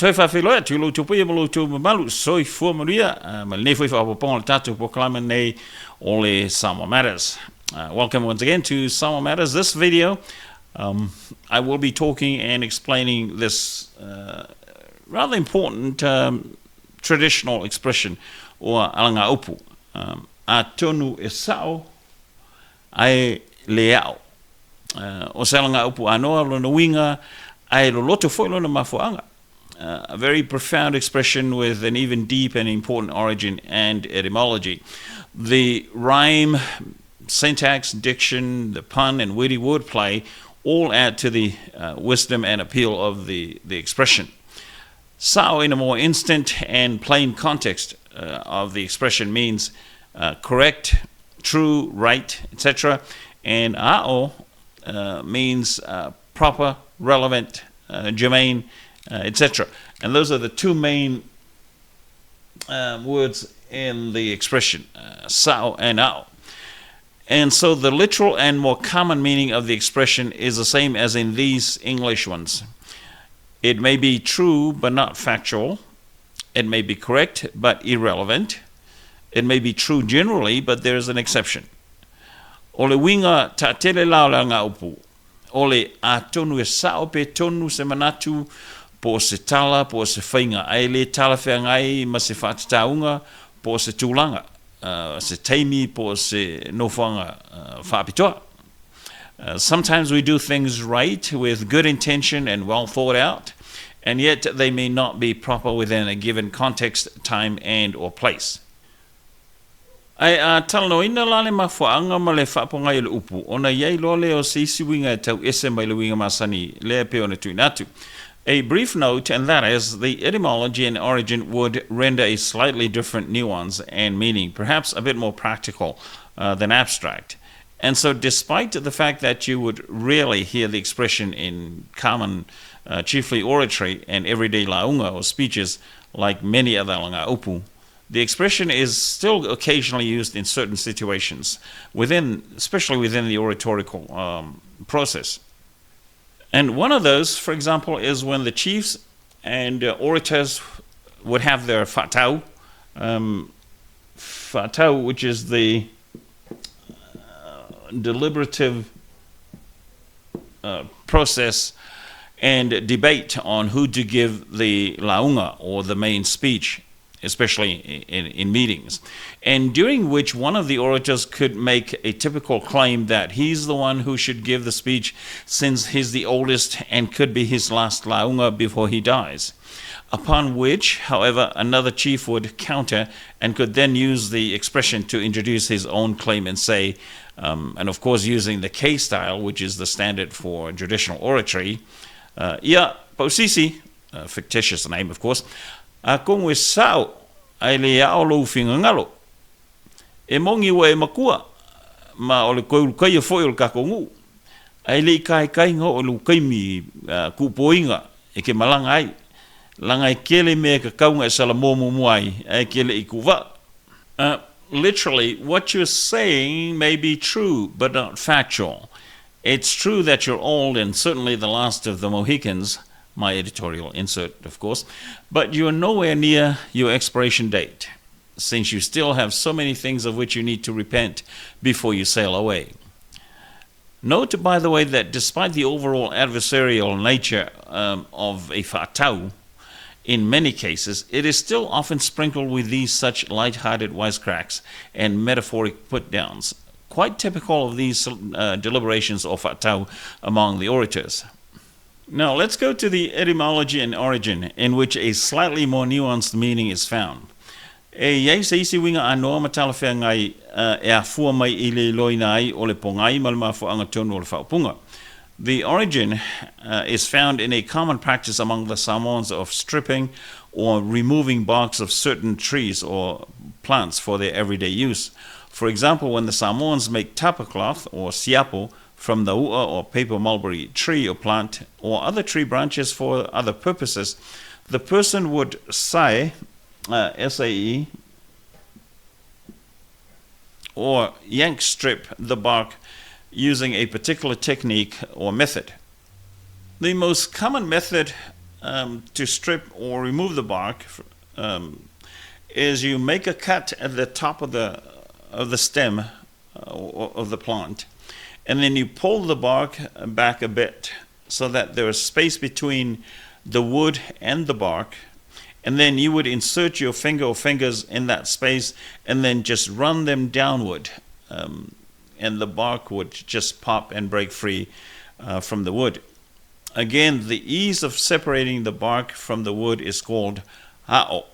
Toi whawhiloa, tu lo tupu mo lo tu malu, soi fua maria, ma ne fui whapapong tatu poklama nei ole Samoa Matters. Welcome once again to Samoa Matters. This video, I will be talking and explaining this rather important traditional expression, or alanga upu. A tonu e sao, ai leao. O se alanga upu anoa lo na winga, ai lo loto foi lo na mafuanga. A very profound expression with an even deep and important origin and etymology. The rhyme, syntax, diction, the pun, and witty wordplay all add to the wisdom and appeal of the expression. Sao, in a more instant and plain context of the expression, means correct, true, right, etc. And ao means proper, relevant, germane, etc. And those are the two main words in the expression, sao and ao. And so the literal and more common meaning of the expression is the same as in these English ones. It may be true but not factual. It may be correct but irrelevant. It may be true generally, but there is an exception. Ole winga ta tele laulanga upu. Ole a tonu e sao pe tonu se manatu po se tala, po se whainga aile, tala whaingai, ma se whatataunga, po se tūlanga, se teimi, po se nofanga whapitoa. Sometimes we do things right with good intention and well thought out, and yet they may not be proper within a given context, time, and or place. Ai a talanoina lale mafuanga ma le whaponga i le upu, ona iei lole o se isiwinga tau ese mai le winga masani, lea pe ona tuinatu. A brief note, and that is, the etymology and origin would render a slightly different nuance and meaning, perhaps a bit more practical than abstract. And so despite the fact that you would rarely hear the expression in common, chiefly oratory and everyday launga or speeches like many other langa upu, the expression is still occasionally used in certain situations, especially within the oratorical process. And one of those, for example, is when the chiefs and orators would have their fatau, which is the deliberative process and debate on who to give the launga or the main speech, especially in meetings, and during which one of the orators could make a typical claim that he's the one who should give the speech since he's the oldest and could be his last launga before he dies. Upon which, however, another chief would counter and could then use the expression to introduce his own claim and say, and of course using the K style, which is the standard for traditional oratory, ia posisi, fictitious name of course, a kong we sao ai le ao lo finga ngalo e mongi wa e makua ma o le koe kai e foi o le kakongu ai le kai ngo o le kai mi ku poinga e ke malanga ai langa e kele me ka kaunga e sala momo muai ai kele I kuva. Literally, what you're saying may be true but not factual. It's true that you're old and certainly the last of the Mohicans, my editorial insert, of course, but you're nowhere near your expiration date, since you still have so many things of which you need to repent before you sail away. Note, by the way, that despite the overall adversarial nature of a fatau, in many cases, it is still often sprinkled with these such light-hearted wisecracks and metaphoric put-downs, quite typical of these deliberations or fatau among the orators. Now, let's go to the etymology and origin, in which a slightly more nuanced meaning is found. E iei se isi winga anoa matala whea ngai e a fua mai I le loina ai o le pongai malma fuanga tonu o le whaupunga. The origin is found in a common practice among the Samoans of stripping or removing barks of certain trees or plants for their everyday use. For example, when the Samoans make tapa cloth or siapo from the ua or paper mulberry tree or plant or other tree branches for other purposes, the person would sae, S-A-E, or yank strip the bark using a particular technique or method. The most common method to strip or remove the bark is you make a cut at the top of the stem of the plant, and then you pull the bark back a bit so that there is space between the wood and the bark, and then you would insert your finger or fingers in that space and then just run them downward, and the bark would just pop and break free from the wood. Again, the ease of separating the bark from the wood is called ha'o.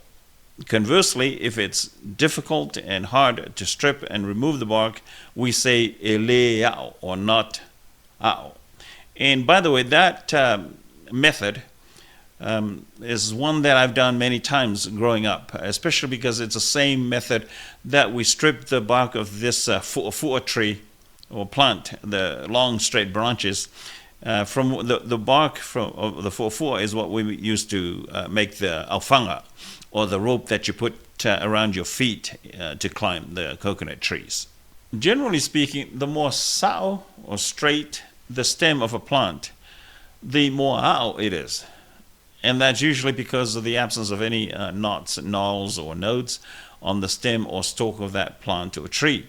Conversely, if it's difficult and hard to strip and remove the bark, we say eleao or not ao. And by the way, that method is one that I've done many times growing up, especially because it's the same method that we strip the bark of this fu'a tree or plant, the long straight branches. From the bark of the fu'a is what we use to make the alfanga, or the rope that you put around your feet to climb the coconut trees. Generally speaking, the more sao or straight the stem of a plant, the more ao it is. And that's usually because of the absence of any knots, knolls, or nodes on the stem or stalk of that plant or tree.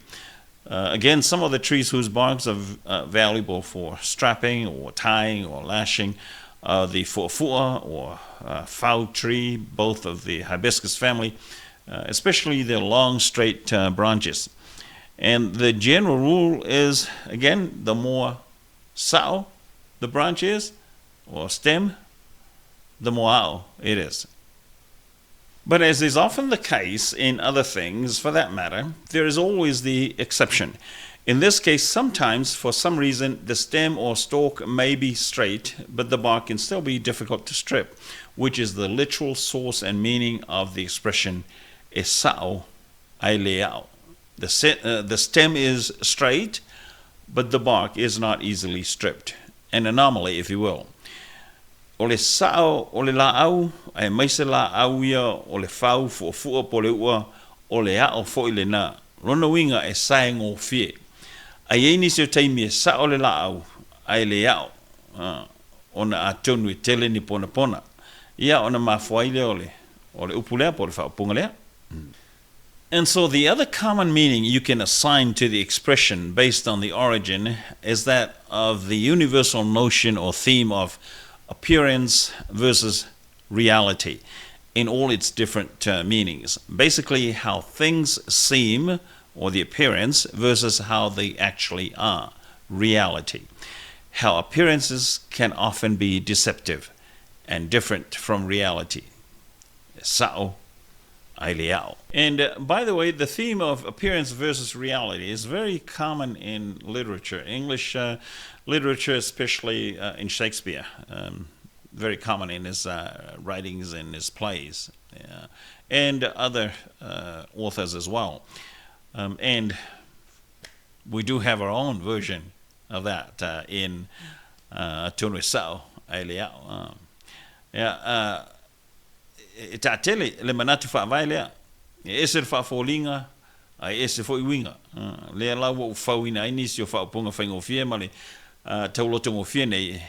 Again, some of the trees whose barks are valuable for strapping or tying or lashing are the fu'a or fau tree, both of the hibiscus family, especially the long straight branches. And the general rule is, again, the more sao the branch is, or stem, the more ao it is. But as is often the case in other things, for that matter, there is always the exception. In this case, sometimes, for some reason, the stem or stalk may be straight, but the bark can still be difficult to strip, which is the literal source and meaning of the expression e sao ai leao. The stem is straight, but the bark is not easily stripped. An anomaly, if you will. O le sao o le laau, ai maise laau ia o le fau fu'a po le ua o le ao fo i le na. Rona winga e sae ngō fie. Ai eini se o taimi e sao le laau, ai le ao. Ona a tonu e tele ni pona pona. Ia ona mafuaile o le upulea po le fau punga lea. And so the other common meaning you can assign to the expression based on the origin is that of the universal notion or theme of appearance versus reality in all its different meanings. Basically, how things seem, or the appearance, versus how they actually are, reality. How appearances can often be deceptive and different from reality. Sao ai leao. And by the way, the theme of appearance versus reality is very common in literature, English literature, especially in Shakespeare. Very common in his writings and his plays, and other authors as well. And we do have our own version of that in Tonu Sao ai leao. E tātele le manatu whaavai lea, e ese whaafolinga, ai ese fo iwinga. Lea lau o whauina inisi o whaapunga whaingo fie, ma le taulotongo fie nei,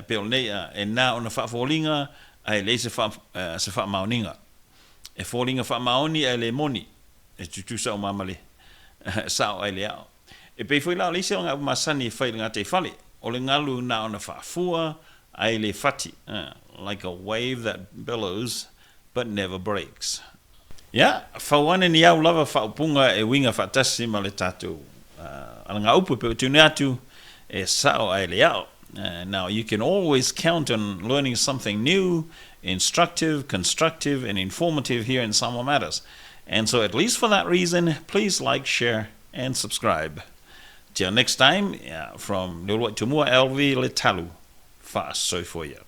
peo nei, e nā ona whaafolinga, ai le se whaamaoninga. E folinga whaamaoni ai le moni, e tutusa o mamale, sao ai leao. E pei fwoi lao leise o ngā masani e whailinga te whale, o le ngalu nā ona whaafua, ai le whati, like a wave that billows, but never breaks. Yeah, whawane ni au lava whaupunga e winga whatasi ma le tātou. Alanga upu pe tune atu e sao ai leao. Now, you can always count on learning something new, instructive, constructive, and informative here in Samoa Matters. And so, at least for that reason, please like, share, and subscribe. Till next time, from Lulua Tumua LV Le Talu, fast so for you.